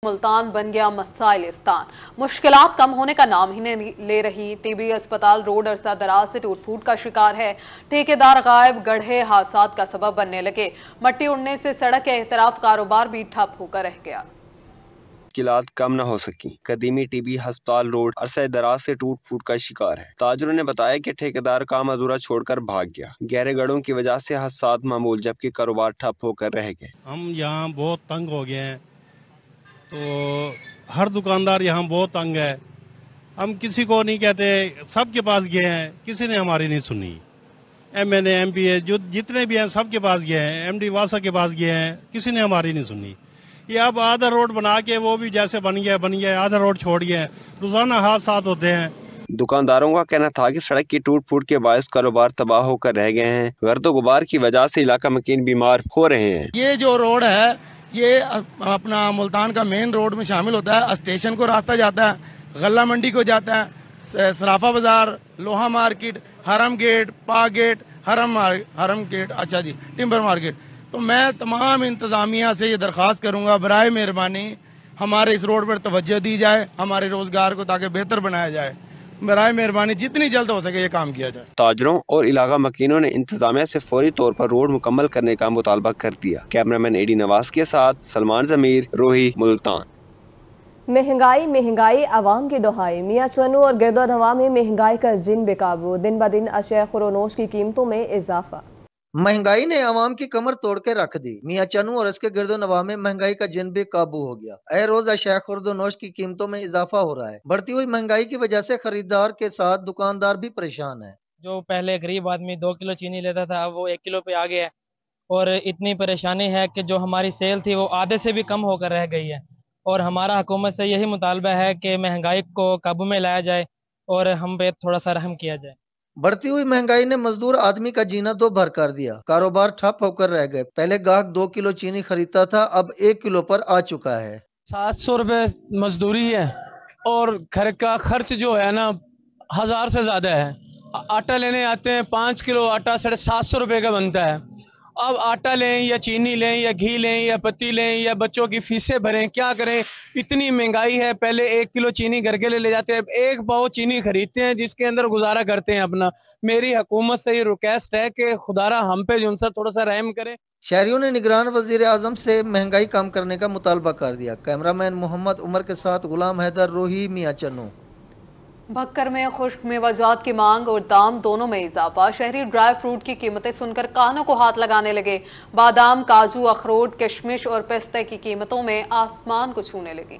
मुल्तान बन गया मसाइलिस्तान। मुश्किलात कम होने का नाम ही नहीं ले रही। टीबी अस्पताल रोड अरसा दराज से टूट फूट का शिकार है। ठेकेदार गायब, गड्ढे हादसात का सबब बनने लगे। मट्टी उड़ने से सड़क के एहतराफ कारोबार भी ठप होकर रह गया। मुश्किलात कम न हो सकी। कदीमी टीबी अस्पताल रोड अरसे दराज से टूट फूट का शिकार है। ताजरों ने बताया कि ठेकेदार काम अधूरा छोड़कर भाग गया। गहरे गड्ढों की वजह से हादसात मामूल, जबकि कारोबार ठप होकर रह गए। हम यहाँ बहुत तंग हो गए हैं, तो हर दुकानदार यहाँ बहुत तंग है। हम किसी को नहीं कहते, सबके पास गए हैं, किसी ने हमारी नहीं सुनी। एमएनए एमपीए जो जितने भी हैं सबके पास गए हैं, एमडी वासा के पास गए हैं, किसी ने हमारी नहीं सुनी। ये अब आधा रोड बना के वो भी जैसे बन गया, आधा रोड छोड़ गया। रोजाना हादसात होते हैं। दुकानदारों का कहना था कि सड़क की टूट फूट के बायस कारोबार तबाह होकर रह गए हैं। गर्द गुबार की वजह से इलाका मकीन बीमार हो रहे हैं। ये जो रोड है ये अपना मुल्तान का मेन रोड में शामिल होता है। स्टेशन को रास्ता जाता है, गल्ला मंडी को जाता है, सराफा बाजार, लोहा मार्केट, हरम गेट, पा गेट, हरम गेट, अच्छा जी, टिम्बर मार्केट। तो मैं तमाम इंतजामिया से ये दरख्वास्त करूंगा, बराए मेहरबानी हमारे इस रोड पर तवज्जो दी जाए, हमारे रोजगार को ताकि बेहतर बनाया जाए। बराए मेहरबानी जितनी जल्द हो सके ये काम किया जाए। ताजरों और इलाका मकीनों ने इंतजामिया से फौरी तौर पर रोड मुकम्मल करने का मुतालबा कर दिया। कैमरामैन एडी नवाज के साथ सलमान जमीर, रोही, मुल्तान। महंगाई आवाम की दुहाई। मियां चन्नू और गिरदोनवा में महंगाई का जिन बेकाबू। दिन ब दिन अशिया खुरोनोश की कीमतों में इजाफा। महंगाई ने आवाम की कमर तोड़ के रख दी। मियां चन्नू और इसके गिरदो नवाह में महंगाई का जिन बेकाबू हो गया। ए रोज अशिया खुर्दोनोश की कीमतों में इजाफा हो रहा है। बढ़ती हुई महंगाई की वजह से खरीदार के साथ दुकानदार भी परेशान है। जो पहले गरीब आदमी 2 किलो चीनी लेता था, अब वो 1 किलो पे आ गया है। और इतनी परेशानी है कि जो हमारी सेल थी वो आधे से भी कम होकर रह गई है। और हमारा हुकूमत से यही मुतालबा है कि महंगाई को काबू में लाया जाए और हम पे थोड़ा सा रहम किया जाए। बढ़ती हुई महंगाई ने मजदूर आदमी का जीना दो भर कर दिया। कारोबार ठप होकर रह गए। पहले गाहक 2 किलो चीनी खरीदता था, अब 1 किलो पर आ चुका है। 700 रुपये मजदूरी है और घर का खर्च जो है ना 1000 से ज्यादा है। आटा लेने आते हैं, 5 किलो आटा 750 रुपये का बनता है। अब आटा लें या चीनी लें या घी लें या पत्ती लें या बच्चों की फीसें भरें, क्या करें, इतनी महंगाई है। पहले 1 किलो चीनी घर के लिए ले जाते हैं, एक पाव चीनी खरीदते हैं जिसके अंदर गुजारा करते हैं अपना। मेरी हुकूमत से ये रिक्वेस्ट है कि खुदारा हम पे जो उनसे थोड़ा सा रहम करे। शहरियों ने निगरान वजीर आजम से महंगाई कम करने का मुतालबा कर दिया। कैमरामैन मोहम्मद उमर के साथ गुलाम हैदर, रोही, मियां चन्नू। भक्कर में खुश्क मेवाजात की मांग और दाम दोनों में इजाफा। शहरी ड्राई फ्रूट की कीमतें सुनकर कानों को हाथ लगाने लगे। बादाम, काजू, अखरोट, किशमिश और पिस्ते की कीमतों में आसमान को छूने लगी।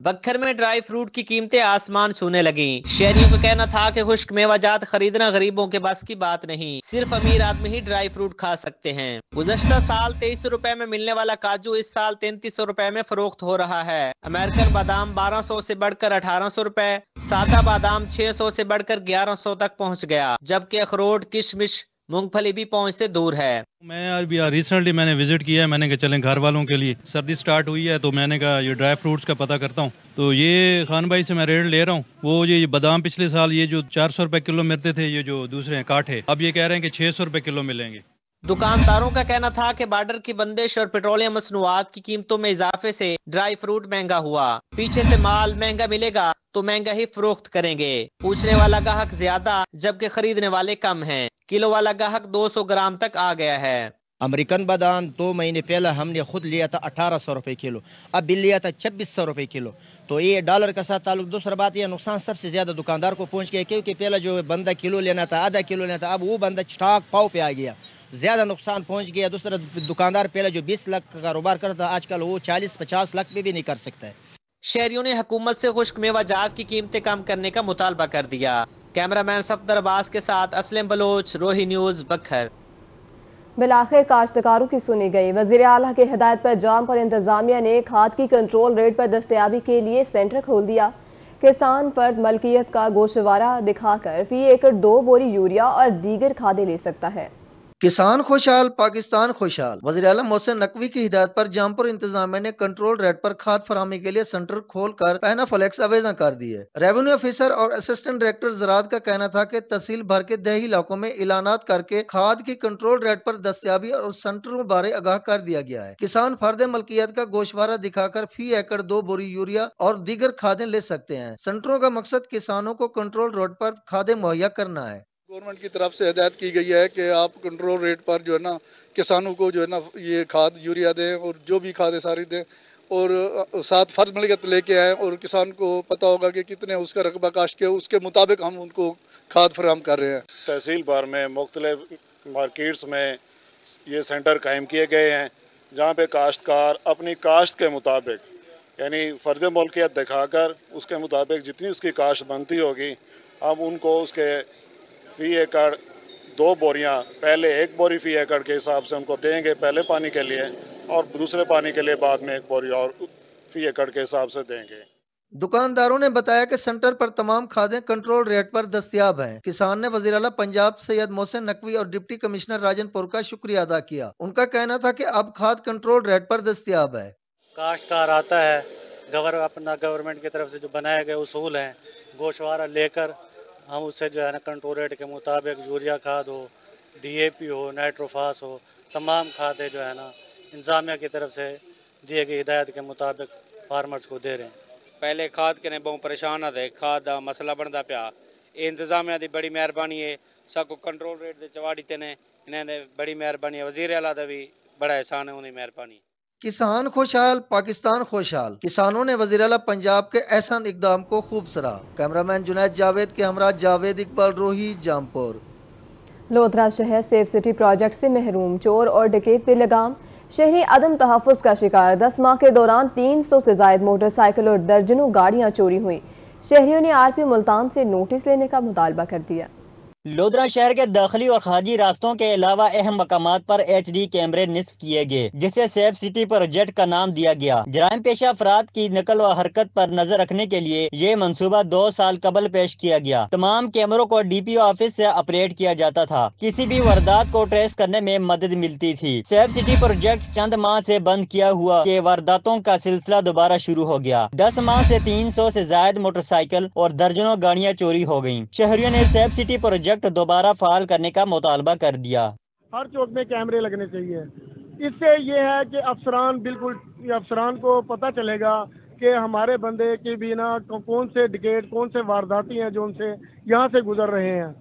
बक्खर में ड्राई फ्रूट की कीमतें आसमान छूने लगी। शहरियों का कहना था कि खुश्क मेवाजात खरीदना गरीबों के बस की बात नहीं, सिर्फ अमीर आदमी ही ड्राई फ्रूट खा सकते हैं। गुज़श्ता साल 2300 रुपए में मिलने वाला काजू इस साल 3300 रुपए में फरोख्त हो रहा है। अमेरिकन बादाम 1200 से बढ़कर 1800 रुपए, सादा बादाम 600 से बढ़कर 1100 तक पहुँच गया, जबकि अखरोट, किशमिश, मूंगफली भी पहुंच से दूर है। मैं अभी रिसेंटली मैंने विजिट किया है। मैंने कहा चलें घर वालों के लिए, सर्दी स्टार्ट हुई है तो मैंने कहा ये ड्राई फ्रूट्स का पता करता हूँ। तो ये खान भाई से मैं रेट ले रहा हूँ। वो ये बादाम पिछले साल ये जो 400 रुपए किलो मिलते थे, ये जो दूसरे हैं काठे, अब ये कह रहे हैं कि 600 रुपए किलो मिलेंगे। दुकानदारों का कहना था कि बॉर्डर की बंदिश और पेट्रोलियम मसनूआत की कीमतों में इजाफे से ड्राई फ्रूट महंगा हुआ। पीछे से माल महंगा मिलेगा तो महंगा ही फरोख्त करेंगे। पूछने वाला ग्राहक ज्यादा जबकि खरीदने वाले कम हैं। किलो वाला ग्राहक 200 ग्राम तक आ गया है। अमेरिकन बादाम 2 महीने पहले हमने खुद लिया था 1800 रुपए किलो, अब बिल लिया था 2600 रुपए किलो। तो ये डॉलर का साथ ताल्लुक। दूसरा बात ये नुकसान सबसे ज्यादा दुकानदार को पहुंच गया, क्योंकि पहले जो बंदा किलो लेना था, आधा किलो लेना था, अब वो बंदा स्टॉक पाव पे आ गया, ज्यादा नुकसान पहुंच गया। दूसरा दुकानदार पहले जो 20 लाख का कारोबार करता, आजकल वो 40-50 लाख में भी नहीं कर सकता है। शहरियों ने हुकूमत से खुश्क मेवाजात की कीमतें कम करने का मुतालबा कर दिया। कैमरामैन सफदर अब्बास के साथ असलम बलोच, रोही न्यूज, बक्खर। बिलाखिर काश्तकारों की सुनी गई। वजीर आला की हिदायत पर जाम पर इंतजामिया ने खाद की कंट्रोल रेट पर दस्तयाबी के लिए सेंटर खोल दिया। किसान फर्द मलकियत का गोशवारा दिखाकर फी एकड़ 2 बोरी यूरिया और दीगर खादें ले सकता है। किसान खुशहाल पाकिस्तान खुशहाल। वज़ीर-ए-आला मोहसिन नकवी की हिदायत पर जामपुर इंतजामिया ने कंट्रोल रेट पर खाद फराहमी के लिए सेंटर खोलकर पहना फ्लेक्स अवेजा कर दी है। रेवेन्यू ऑफिसर और असिस्टेंट डायरेक्टर ज़राअत का कहना था कि तहसील भर के देही इलाकों में ऐलानात करके खाद की कंट्रोल रेट पर दस्तयाबी और सेंटरों बारे आगाह कर दिया गया है। किसान फर्द मलकियत का गोशवारा दिखाकर फी एकड़ 2 बोरी यूरिया और दीगर खादें ले सकते हैं। सेंटरों का मकसद किसानों को कंट्रोल रेट पर खादें मुहैया करना है। गवर्नमेंट की तरफ से हिदायत की गई है कि आप कंट्रोल रेट पर जो है ना किसानों को जो है ना ये खाद यूरिया दें और जो भी खादें सारी दें और साथ फर्द मिलकत लेके आए और किसान को पता होगा कि कितने उसका रकबा काश्त के उसके मुताबिक हम उनको खाद फराहम कर रहे हैं। तहसील भर में मुख्तलिफ मार्केट्स में ये सेंटर कायम किए गए हैं जहाँ पे काश्तकार अपनी काश्त के मुताबिक यानी फर्द मुल्कियत दिखाकर उसके मुताबिक जितनी उसकी काश्त बनती होगी हम उनको उसके फी एकड़ 2 बोरियां पहले 1 बोरी फी एकड़ के हिसाब से उनको देंगे पहले पानी के लिए और दूसरे पानी के लिए बाद में 1 बोरी और फी एकड़ के हिसाब से देंगे। दुकानदारों ने बताया कि सेंटर पर तमाम खादें कंट्रोल रेट पर दस्तयाब हैं। किसान ने वज़ीर-ए-आला पंजाब सैयद मोहसिन नकवी और डिप्टी कमिश्नर राजनपुर का शुक्रिया अदा किया। उनका कहना था कि अब खाद कंट्रोल रेट पर दस्तयाब है। काश्तकार आता है अपना गवर्नमेंट की तरफ से जो बनाए गए उसूल हैं गोशवारा लेकर हम उससे जो है ना कंट्रोल रेट के मुताबिक यूरिया खाद हो, DAP हो, नाइट्रोफास हो, तमाम खादें जो है ना इंतजामिया की तरफ से दिए गई हिदायत के मुताबिक फार्मर्स को दे रहे हैं। पहले खाद के ने बहुत परेशान थे, खाद का मसला बनता पाया। इंतजामिया की बड़ी मेहरबानी है, सबको कंट्रोल रेट दे चवाड़ी ने इन्हें बड़ी मेहरबानी है। वज़ीर-ए-आला का भी बड़ा एहसान है, उन्हें मेहरबानी। किसान खुशहाल पाकिस्तान खुशहाल। किसानों ने वज़ीर-ए-आला पंजाब के एहसन इकदाम को खूब सराहा। कैमरामैन जुनैद जावेद के हमरा जावेद इकबाल रोही, जामपुर। लोधरा शहर सेफ सिटी प्रोजेक्ट से महरूम, चोर और डकैत पे लगाम। शहरी अदम तहफ़्फ़ुज़ का शिकार। 10 माह के दौरान 300 से ज़ायद मोटरसाइकिल और दर्जनों गाड़ियां चोरी हुई। शहरियों ने RP मुल्तान से नोटिस लेने का मुतालबा कर दिया। लोधरा शहर के दाखिली और खारजी रास्तों के अलावा अहम मकामात पर HD कैमरे निस्ब किए गए, जिसे सेफ सिटी प्रोजेक्ट का नाम दिया गया। जराइम पेशा अफराद की नकल व हरकत पर नजर रखने के लिए ये मंसूबा 2 साल कबल पेश किया गया। तमाम कैमरों को DPO ऑफिस से ऑपरेट किया जाता था। किसी भी वारदात को ट्रेस करने में मदद मिलती थी। सेफ सिटी प्रोजेक्ट चंद माह से बंद किया हुआ के वारदातों का सिलसिला दोबारा शुरू हो गया। 10 माह से 300 से ज्यादा मोटरसाइकिल और दर्जनों गाड़ियां चोरी हो गयी। शहरियों ने सेफ सिटी प्रोजेक्ट दोबारा फाल करने का मुतालबा कर दिया। हर चौक में कैमरे लगने चाहिए। इससे ये है कि अफसरान को पता चलेगा कि हमारे बंदे के बिना कौन से डिकेट कौन से वारदाती हैं जो उनसे यहाँ से गुजर रहे हैं।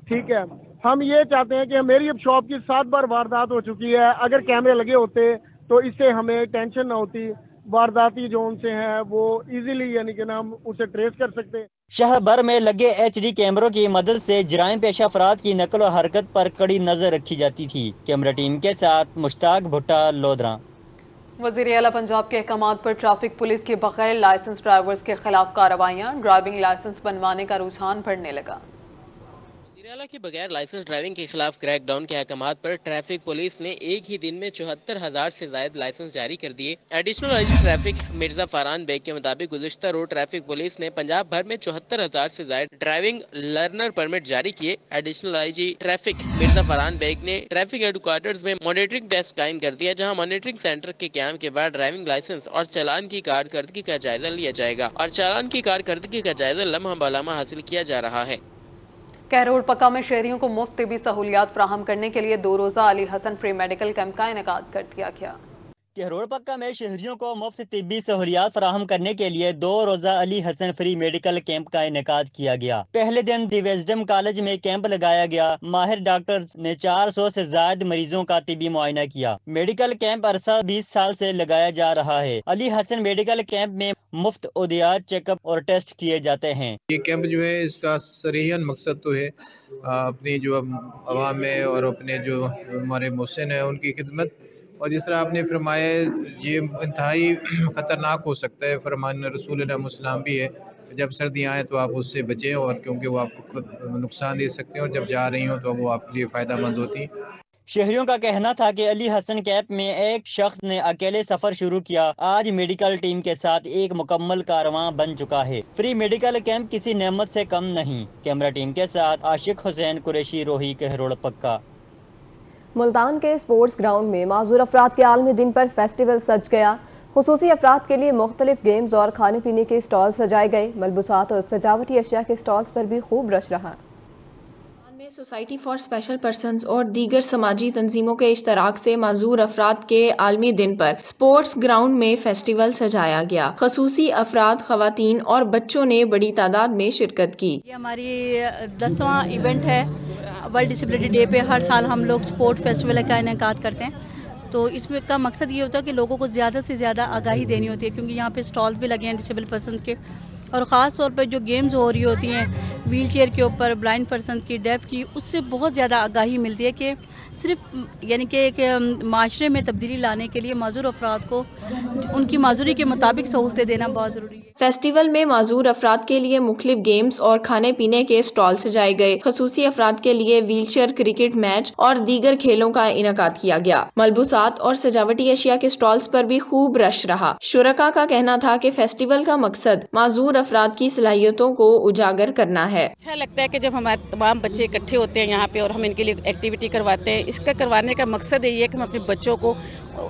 ठीक है, हम ये चाहते हैं कि मेरी अब शॉप की 7 बार वारदात हो चुकी है। अगर कैमरे लगे होते तो इससे हमें टेंशन ना होती। वारदाती जो उनसे हैं वो इजीली यानी कि हम उसे ट्रेस कर सकते हैं। शहर भर में लगे HD कैमरों की मदद से जराइम पेशा अफराद की नकल और हरकत पर कड़ी नजर रखी जाती थी। कैमरा टीम के साथ मुश्ताक भुट्टा, लोधरा। वज़ीर-ए-आला पंजाब के अहकामात पर ट्रैफिक पुलिस के बगैर लाइसेंस ड्राइवर्स के खिलाफ कार्रवाइयां। ड्राइविंग लाइसेंस बनवाने का रुझान बढ़ने लगा। वज़ीर-ए-आला के बगैर लाइसेंस ड्राइविंग के खिलाफ क्रैकडाउन के अहकामात पर ट्रैफिक पुलिस ने एक ही दिन में 74,000 से ज्यादा लाइसेंस जारी कर दिए। Additional IG traffic Mirza Farhan Baig के मुताबिक गुज़िश्ता रोज ट्रैफिक पुलिस ने पंजाब भर में 74,000 से ज्यादा ड्राइविंग लर्नर परमिट जारी किए। Additional IG traffic Mirza Farhan Baig ने ट्रैफिक हेडक्वार्टर्स में मॉनिटरिंग डेस्क कायम कर दिया, जहाँ मॉनिटरिंग सेंटर के क्याम के बाद ड्राइविंग लाइसेंस और चालान की कारकर्दगी का जायजा लिया जाएगा और चालान की कारकर्दगी का जायजा लम्हा बलम्हा हासिल किया जा रहा है। कहरोड़ पक्का में शहरियों को मुफ्त तिबी सहूलियात फराहम करने के लिए 2 रोजा Ali Hasan free medical camp का इनेकाद कर दिया गया। कहरोड़ पक्का में शहरियों को मुफ्त तिब्बी सहूलियात फराहम करने के लिए 2 रोजा Ali Hasan free medical camp का इनेकाद किया गया। पहले दिन दी विजडम कॉलेज में कैंप लगाया गया। माहिर डॉक्टर्स ने 400 से ज्यादा मरीजों का तिब्बी मुआयना किया। मेडिकल कैंप अरसा 20 साल से लगाया जा रहा है। अली हसन मेडिकल कैंप में मुफ्त उदियात, चेकअप और टेस्ट किए जाते हैं। ये कैंप जो है इसका सरीहन मकसद तो है अपनी जो अवाम में और अपने जो हमारे मुहसिन है उनकी खिदमत, और जिस तरह आपने फरमाया ये इंतहाई ख़तरनाक हो सकता है। फरमान रसूल अलैहिस्सलाम भी है, जब सर्दियाँ आएँ तो आप उससे बचें, और क्योंकि वो आपको नुकसान दे सकते हैं, और जब जा रही हो तो वो आपके लिए फ़ायदा मंद होती है। शहरियों का कहना था कि अली हसन कैंप में एक शख्स ने अकेले सफर शुरू किया, आज मेडिकल टीम के साथ एक मुकम्मल कारवां बन चुका है। फ्री मेडिकल कैंप किसी नेमत से कम नहीं। कैमरा टीम के साथ आशिक हुसैन कुरैशी, रोही, कहरोड़ पक्का। ملتان کے اسپورٹس گراؤنڈ میں معذور افراد کے عالمی دن پر فیسٹیول سج گیا۔ خصوصی افراد کے لیے مختلف گیمز اور کھانے پینے کے اسٹال سجائے گئے۔ ملبوسات اور سجاوٹی اشیاء کے اسٹالز پر بھی خوب رش رہا۔ میں سوسائٹی فار اسپیشل پرسنز اور دیگر سماجی تنظیموں کے اشتراک سے معذور افراد کے عالمی دن پر اسپورٹس گراؤنڈ میں فیسٹیول سجایا گیا۔ خصوصی افراد، خواتین اور بچوں نے بڑی تعداد میں شرکت کی۔ یہ ہماری 10واں ایونٹ ہے ورلڈ ڈسیبلٹی ڈے پہ۔ ہر سال ہم لوگ اسپورٹ فیسٹیول کا انعقاد کرتے ہیں، تو اس میں کا مقصد یہ ہوتا ہے کہ لوگوں کو زیادہ سے زیادہ آگاہی دینی ہوتی ہے، کیونکہ یہاں پہ اسٹالز بھی لگے ہیں ڈسیبل پرسنز کے، اور خاص طور پہ جو گیمز ہو رہی ہوتی ہیں ویل چیئر کے اوپر، بلائنڈ پرسنز کی، ڈیف کی، اس سے بہت زیادہ آگاہی ملتی ہے کہ صرف یعنی کہ ایک معاشرے میں تبدیلی لانے کے لیے معذور افراد کو ان کی معذوری کے مطابق سہولتیں دینا بہت ضروری ہے۔ فیسٹیول میں معذور افراد کے لیے مختلف گیمز اور کھانے پینے کے اسٹال سجائے گئے۔ خصوصی افراد کے لیے ویل چیئر، کرکٹ میچ اور دیگر کھیلوں کا انعقاد کیا گیا۔ ملبوسات اور سجاوٹی اشیاء کے اسٹالز پر بھی خوب رش رہا۔ شرکاء کا کہنا تھا کہ فیسٹیول کا مقصد معذور افراد کی صلاحیتوں کو اجاگر کرنا ہے۔ اچھا لگتا ہے کہ جب ہمارے تمام بچے اکٹھے ہوتے ہیں یہاں پہ اور ہم ان کے لیے ایکٹیویٹی کرواتے ہیں، اس کا کروانے کا مقصد یہ ہے کہ ہم اپنے بچوں کو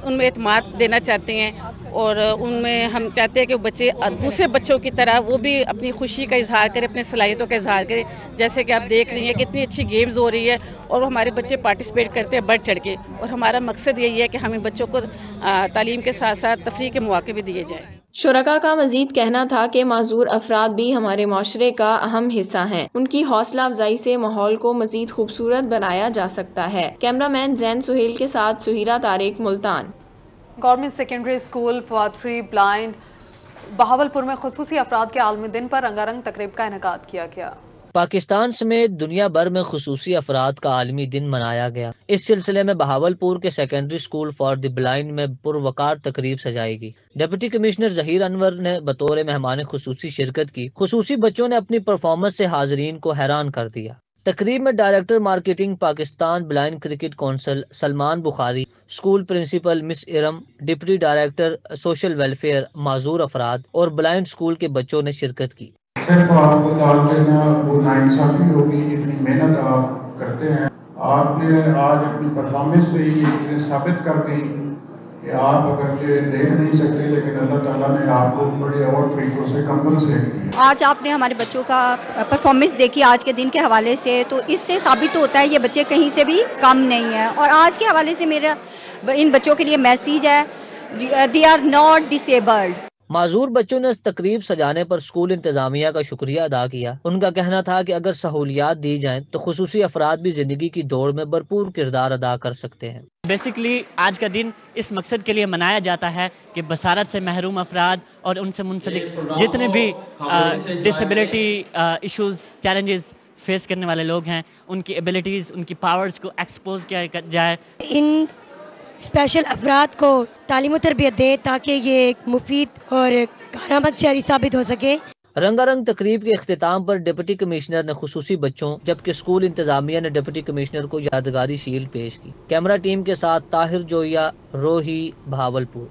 ان میں اعتماد دینا چاہتے ہیں، اور ان میں ہم چاہتے ہیں کہ بچے دوسرے بچوں کی طرح وہ بھی اپنی خوشی کا اظہار کریں، اپنے صلاحیتوں کا اظہار کریں۔ جیسے کہ آپ دیکھ رہی ہیں کہ اتنی اچھی گیمز ہو رہی ہے اور ہمارے بچے پارٹیسپیٹ کرتے ہیں بڑھ چڑھ کے، اور ہمارا مقصد یہی ہے کہ ہمیں بچوں کو تعلیم کے ساتھ ساتھ تفریح کے مواقع بھی دیے جائیں۔ شرکاء کا مزید کہنا تھا کہ معذور افراد بھی ہمارے معاشرے کا اہم حصہ ہیں۔ ان کی حوصلہ افزائی سے ماحول کو مزید خوبصورت بنایا جا سکتا ہے۔ کیمرہ مین زین سہیل کے ساتھ Sahira Tariq, Multan. Government secondary school فوادری بلائنڈ بہاولپور میں خصوصی افراد کے عالمی دن پر رنگا رنگ تقریب کا انعقاد کیا گیا۔ پاکستان سمیت دنیا بھر میں خصوصی افراد کا عالمی دن منایا گیا۔ اس سلسلے میں بہاولپور کے secondary school for the blind میں پروقار تقریب سجائی گئی۔ ڈپٹی کمشنر ظہیر انور نے بطور مہمان خصوصی شرکت کی۔ خصوصی بچوں نے اپنی پرفارمنس سے حاضرین کو حیران کر دیا۔ تقریب میں director marketing Pakistan blind cricket council Salman Bukhari, school principal miss Iram, deputy director social welfare, معذور افراد اور بلائنڈ اسکول کے بچوں نے شرکت کی۔ صرف آپ کو دال دینا وہ ناانصافی ہوگی، اتنی محنت آپ کرتے ہیں، آپ نے آج اپنی پرفارمنس سے ہی اتنے ثابت کر دی کہ آپ اگرچہ دیکھ نہیں سکتے لیکن اللہ تعالیٰ نے آپ کو بڑے اور طریقوں سے کمپنسیٹ کیا۔ آج آپ نے ہمارے بچوں کا پرفارمنس دیکھی آج کے دن کے حوالے سے، تو اس سے ثابت ہوتا ہے یہ بچے کہیں سے بھی کم نہیں ہیں، اور آج کے حوالے سے میرا ان بچوں کے لیے میسیج ہے، دے آر ناٹ ڈسیبلڈ۔ معذور بچوں نے اس تقریب سجانے پر اسکول انتظامیہ کا شکریہ ادا کیا۔ ان کا کہنا تھا کہ اگر سہولیات دی جائیں تو خصوصی افراد بھی زندگی کی دوڑ میں بھرپور کردار ادا کر سکتے ہیں۔ بیسیکلی آج کا دن اس مقصد کے لیے منایا جاتا ہے کہ بصارت سے محروم افراد اور ان سے منسلک جتنے بھی ڈسیبلٹی ایشوز، چیلنجز فیس کرنے والے لوگ ہیں، ان کی ایبلٹیز، ان کی پاورز کو ایکسپوز کیا جائے۔ ان اسپیشل افراد کو تعلیم و تربیت دیں تاکہ یہ ایک مفید اور کارآمد شہری ثابت ہو سکے۔ رنگا رنگ تقریب کے اختتام پر ڈپٹی کمشنر نے خصوصی بچوں جبکہ اسکول انتظامیہ نے ڈپٹی کمشنر کو یادگاری شیلڈ پیش کی۔ کیمرہ ٹیم کے ساتھ طاہر جویا، روہی، بہاولپور۔